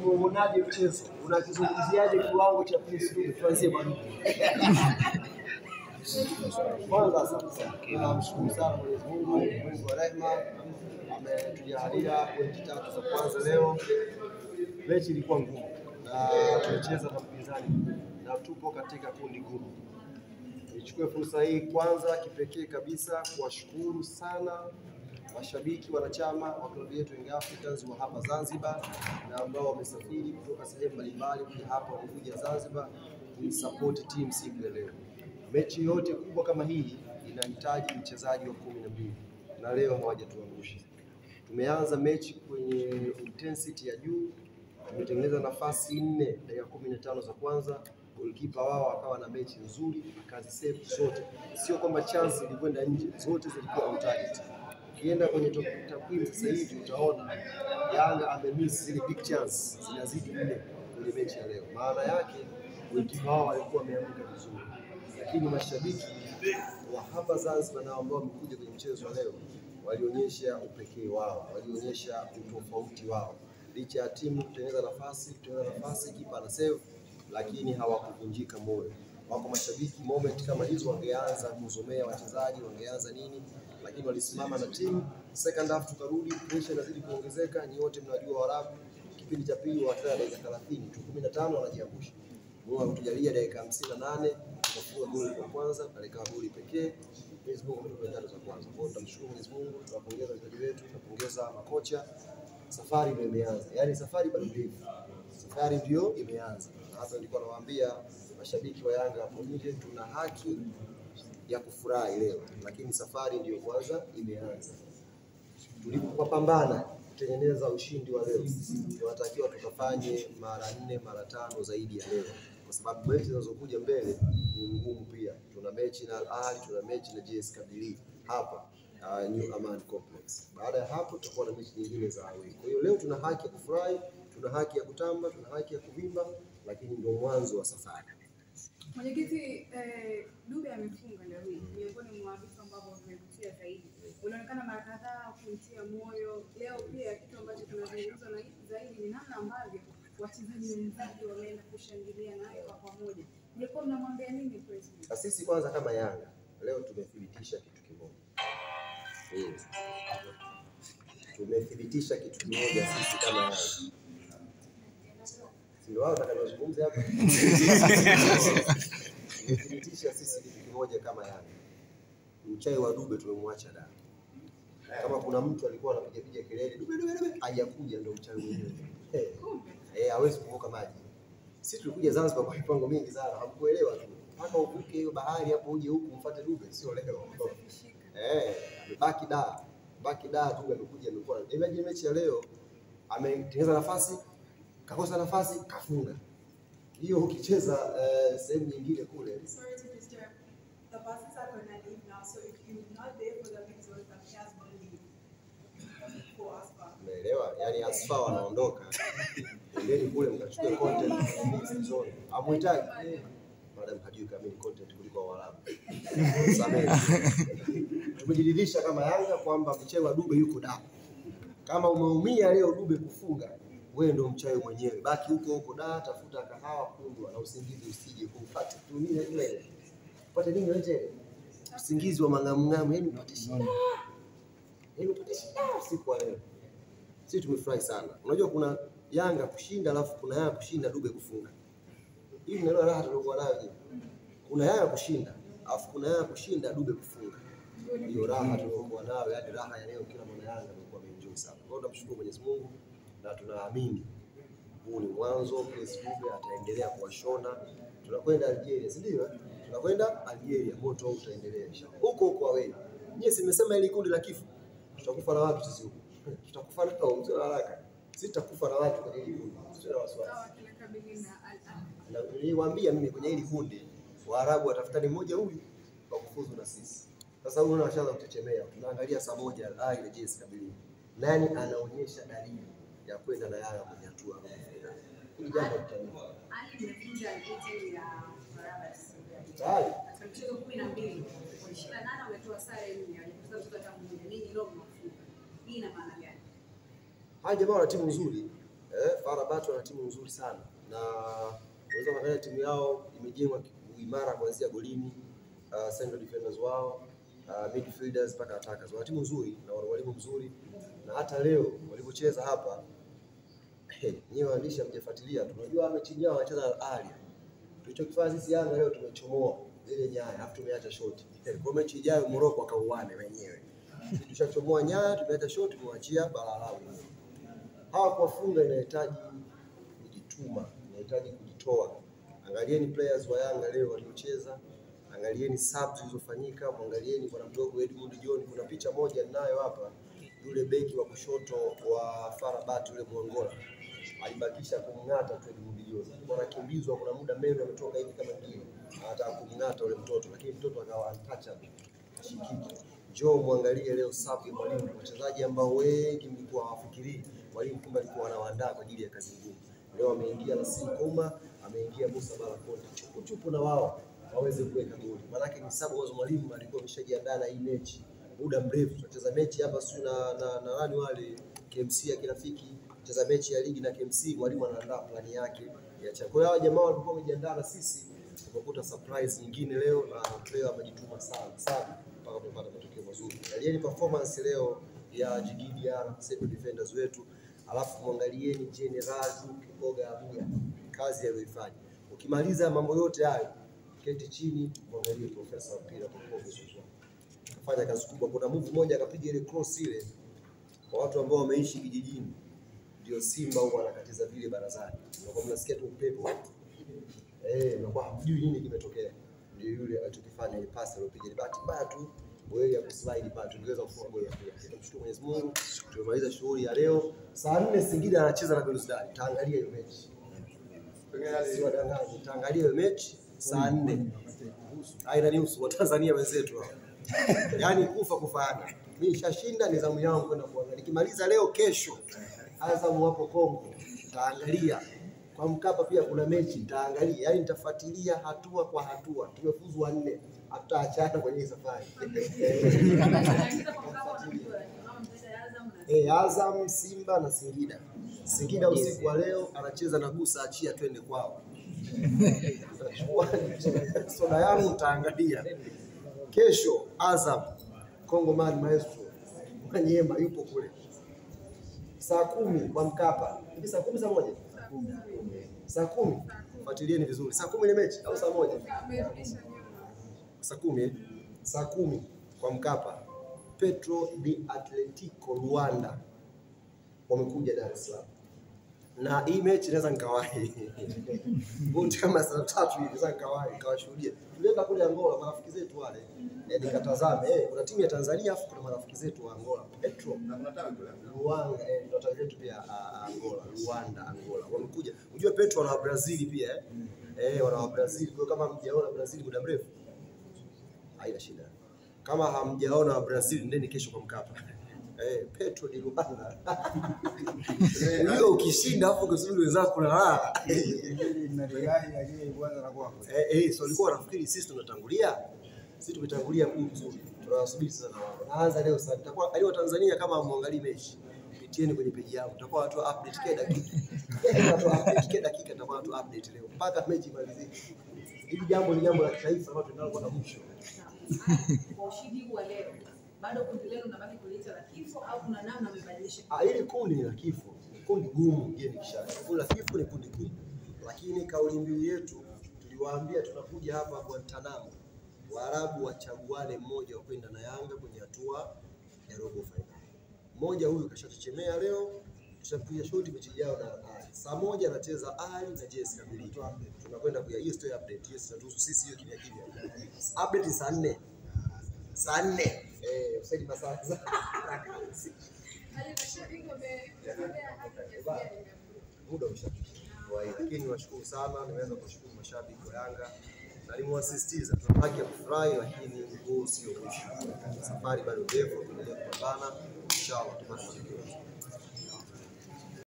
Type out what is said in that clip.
Unaonaje mchezo? Unakizungumziaje kiwango cha PS2? Tuanzie bwana. Kwanza sana. Tunamshukuru sana Mwenyezi Mungu, Mungu wa rehema. Ametujalia pointi 3 za kwanza leo. Mechi ilikuwa ngumu na tumecheza na mpinzani na tupo katika kundi gumu. Nichukue fursa hii kwanza kipekee kabisa kuwashukuru sana mashabiki wanachama wa klabu yetu Young Africans wa hapa Zanzibar na ambao wamesafiri kutoka sehemu mbalimbali kuja hapa kuja Zanzibar kuisupport team siku ya leo. Mechi yote kubwa kama hii inahitaji mchezaji wa 12 na leo hawajatuangusha. Tumeanza mechi kwenye intensity ya juu, tumetengeneza nafasi 4 dakika 15 za kwanza. Goalkeeper wao akawa na mechi nzuri, kazi save zote. Sio kwamba chance zilikwenda nje, zote zilikuwa on target. Ukienda kwenye takwimu sasa hivi utaona Yanga amemiss zile big chance zinazidi ile kwenye mechi ya leo. Maana yake goalkeeper wao walikuwa wameamka vizuri. Lakini mashabiki wa hapa Zanzibar na ambao wamekuja kwenye mchezo wa leo walionyesha upekee wao, walionyesha utofauti wao. Licha ya timu kutengeneza nafasi kipa na save, lakini hawakuvunjika moyo. Wako mashabiki moment kama hizo wangeanza kuzomea wachezaji, wangeanza nini, lakini walisimama na timu. Second half tukarudi, pressure inazidi kuongezeka. Ni wote mnajua Waarabu, kipindi cha pili wakati dakika 30 tu 15 wanajiangusha. Mungu akutujalia dakika 58 tukafunga goli la kwanza, alikawa goli pekee. Mwenyezi Mungu ametupa za kwanza. Kwa hiyo tunamshukuru Mwenyezi Mungu, tunapongeza wachezaji wetu, tunapongeza makocha. Safari ndio imeanza. Yaani safari bado ndefu. Safari ndio imeanza. Na hata nilikuwa nawaambia mashabiki wa Yanga hapo nje, tuna haki ya kufurahi leo, lakini safari ndio kwanza imeanza. Tulipopambana kutengeneza ushindi wa leo, tunatakiwa tukafanye mara 4 mara 5 zaidi ya leo, kwa sababu mechi zinazokuja mbele ni ngumu pia. Tuna mechi na Al Ahly, tuna mechi na JS Kabylie hapa New Aman Complex. Baada ya hapo tutakuwa na mechi nyingine za away. Kwa hiyo leo tuna haki ya kufurahi, tuna haki ya kutamba, tuna haki ya kuvimba, lakini ndio mwanzo wa safari. Mwenyekiti, Dube amefunga leo hii. Miongoni mwa vitu ambavyo vimevutia zaidi, unaonekana mara kadhaa kumtia moyo. Leo pia kitu ambacho tunazungumza na zaidi ni namna ambavyo wachezaji wenzake wameenda kushangilia naye kwa pamoja. Mlikuwa mnamwambia nini president? Sisi kwanza kama Yanga leo tumethibitisha kitu kimoja. Tumethibitisha kitu kimoja sisi kama Yanga. Ndio wao watakazungumza hapa. Tumethibitisha sisi kitu kimoja kama Yanga. Mchai wa Dube tumemwacha ndani. Kama kuna mtu alikuwa anapiga kelele Dube hajakuja, ndio mchai mwenyewe. Hawezi kuvuka maji. Sisi tulikuja Zanzibar kwa mipango mingi sana, hamkuelewa tu. Mpaka uvuke hiyo bahari hapo uje huku mfuate Dube, sio leo. Baki da Dube amekuja, amekuwa. Imagine mechi ya leo ametengeneza nafasi, kakosa nafasi, kafunga. Hiyo ukicheza sehemu nyingine kule. Sorry to disturb. The buses are going to leave now, so if you're not there for the results, the players will leave. For Asfa. Umeelewa? Yaani Asfa wanaondoka. Endeni kule mkachukue content mix zone. Hamuhitaji. Madam hajui kama ni content kuliko Waarabu. Tumejiridhisha kama Yanga kwamba mchezo wa Dube yuko da. Kama umeumia leo Dube kufunga, wewe ndio mchawi mwenyewe. Baki huko da, tafuta kahawa kundwa na usingizi usije kuupata. Tumie ile. Upate nini wewe? Usingizi wa mangamngamu, yani upate shida. Yani upate shida usiku wa leo. Sisi tumefurahi sana. Unajua kuna Yanga kushinda alafu kuna Yanga kushinda Dube kufunga. Hivi ndio raha tulikuwa nayo. Kuna Yanga kushinda, alafu kuna Yanga kushinda Dube kufunga. Hiyo raha tulikuwa nayo, yaani raha ya leo kila mwana Yanga alikuwa ameenjoy sana. Kwa hiyo tunamshukuru Mwenyezi Mungu na tunaamini huu ni mwanzo. Prince Dube ataendelea kuwashona. Tunakwenda Algeria, si ndio? Tunakwenda Algeria, moto utaendelea inshallah. Huko wewe. Nyie simesema ile kundi la kifo. Tutakufa na watu sisi huko. Tutakufa na watu mzee haraka. Sisi tutakufa na watu kwenye hili kundi. Sio wasiwasi. Na niliwaambia mimi kwenye hili kundi Waarabu watafutani mmoja huyu wa kufuzu na sisi. Sasa huyu anashaanza kutetemea. Tunaangalia saa moja ile JS Kabylie. Nani anaonyesha dalili ya kwenda na Yanga kwenye hatua ya finali? Hili jambo litanyooka. Alimekuja alipita ya Barabas. Tayari. Mchezo 12 28 wametoa sare 4. Alipata kutoka tangu nini leo mnafunga. Hii ina maana gani? Hawa jamaa wana timu nzuri. FAR Rabat wana timu nzuri sana. Na unaweza kuangalia timu yao imejengwa imara kuanzia golini, central defenders wao, midfielders mpaka attackers. Wana timu nzuri na wana mwalimu mzuri. Na hata leo walipocheza hapa, nyewe waandishi hamjafuatilia, tunajua mechi yao wanacheza na Al Ahly. Tulichokifanya sisi Yanga leo tumechomoa zile nyaya, alafu tumeacha shoti. Kwa mechi ijayo Morocco akauane wenyewe. Tulishachomoa nyaya, tumeacha shoti, tumewachia Balalawi. Hawa kuwafunga inahitaji kujituma, inahitaji kujitoa. Angalieni players wa Yanga leo waliocheza, angalieni subs zilizofanyika, muangalieni bwana mdogo Edmund John. Kuna picha moja ninayo hapa, yule beki wa kushoto wa FAR Rabat yule Muangola alibakisha kumng'ata tu Edmund John. Wanakimbizwa, kuna muda Melo ametoka hivi kama ngine, anataka kumng'ata yule mtoto, lakini mtoto akawa untouchable, shikiki. Njoo muangalie leo safu ya mwalimu, wachezaji ambao wengi mlikuwa hawafikirii mwalimu kumbe alikuwa anawaandaa kwa ajili ya kazi ngumu. Leo ameingia na Sikoma, ameingia Musa Balakonde, chupu na wao waweze kuweka goli. Maana yake ni sababu ambazo mwalimu alikuwa ameshajiandaa na hii mechi muda mrefu. Tunacheza mechi hapa sio na nani wale KMC ya kirafiki, tunacheza mechi ya ligi na KMC, mwalimu anaandaa plani yake ya cha. Kwa hiyo hawa jamaa walikuwa wamejiandaa na sisi, tumekuta surprise nyingine leo na player wamejituma sana mpaka kupata matokeo mazuri. Angalieni performance leo ya Djigui Diarra, central defenders wetu, alafu muangalieni General Oga Abuya, kazi aliyoifanya. Ukimaliza mambo yote hayo, keti chini muangalie profesa wa mpira Pogba Soso. Kafanya kazi kubwa. Kuna move moja akapiga ile cross ile kwa watu ambao wameishi kijijini. Ndio Simba huwa anakatiza vile barazani. Unakuwa mnasikia tu upepo. Unakuwa hujui nini kimetokea. Ndio yule alichokifanya ile pass aliyopiga ile bahati mbaya tu wewe ya kuslide pale tungeweza kufunga goli la pili. Tunamshukuru Mwenyezi Mungu, tumemaliza shughuli ya leo. Saa 4 Singida anacheza na Belouizdad. Taangalia hiyo mechi. Si wadangaji, taangalia hiyo mechi saa 4. Aina nihusu wa Tanzania wenzetu hao. Yaani kufa kufaana. Mimi nishashinda, ni zamu yangu kwenda kuangalia. Nikimaliza leo, kesho Azam wapo Kongo, taangalia. Kwa Mkapa pia kuna mechi, nitaangalia. Yaani nitafuatilia hatua kwa hatua. Tumefuzu 4. Hatutaachana kwenye safari. Azam, Simba na Singida. Singida usiku wa leo anacheza na Gusa, achia twende kwao. Soda yangu nitaangalia. Kesho Azam, Kongo Man Maestro, Manyema yupo kule. Saa 10 kwa Mkapa. Hivi saa 10 saa 1? Saa 10. Fuatilieni vizuri. Saa 10 ile mechi au saa 1? Saa 10. Saa 10 kwa Mkapa. Petro di Atletico Luanda wamekuja Dar es Salaam. Na hii mechi inaweza nikawahi. Bonde kama saa 3 hivi inaweza nikawahi, nikawashuhudia. Tulienda kule Angola, marafiki zetu wale. Nikatazame, kuna timu ya Tanzania afu kuna marafiki zetu wa Angola. Petro na kuna tawi kule Luanda, ndio tawi letu pia Angola, Luanda, Angola. Wamekuja. Unajua Petro wana wa Brazil pia wana wa Brazil. Kwa kama mjaona Brazil muda mrefu, haina shida. Kama hamjaona wa Brazil, ndeni kesho kwa Mkapa. Petro di Luanda. Leo ukishinda hapo kusudi wenzako kuna raha. Mnatagani lakini kwanza na kwako. So walikuwa wanafikiri sisi tunatangulia. Sisi tumetangulia mzuri. Tunawasubiri sana wao. Naanza leo sasa. Tutakuwa ali wa Tanzania kama muangalie mechi. Pitieni kwenye page yangu. Tutakuwa watu update kila dakika. Kila dakika tutakuwa watu update leo mpaka mechi imalizike. Hili jambo ni jambo la kitaifa ambalo tunalo kwa mwisho. Kwa ushindi wa leo, bado kundi lenu unabaki kuliita la kifo au kuna namna mmebadilisha? Hili kundi ni la kifo. Kundi gumu yeye kishaka. Kundi la kifo ni kundi gumu. Lakini kauli mbiu yetu tuliwaambia tunakuja hapa Guantanamo. Waarabu wachaguane mmoja wa kwenda na Yanga kwenye hatua ya robo finali. Mmoja huyu kashachechemea leo, tushapiga shoti mechi yao na saa 1 anacheza Ali na JS Kabili. Tunakwenda kwa hiyo story update. Yes, natuhusu sisi hiyo kimya kimya. Update saa 4. Saa 4. Usadi masaa. Muda ushafika. Lakini washukuru sana, nimeweza kushukuru mashabiki wa Yanga. Na nimewasisitiza tunabaki ya kufurahi, lakini huu sio mwisho. Safari bado ndefu, tuendelee kupambana. Inshallah tupate matokeo.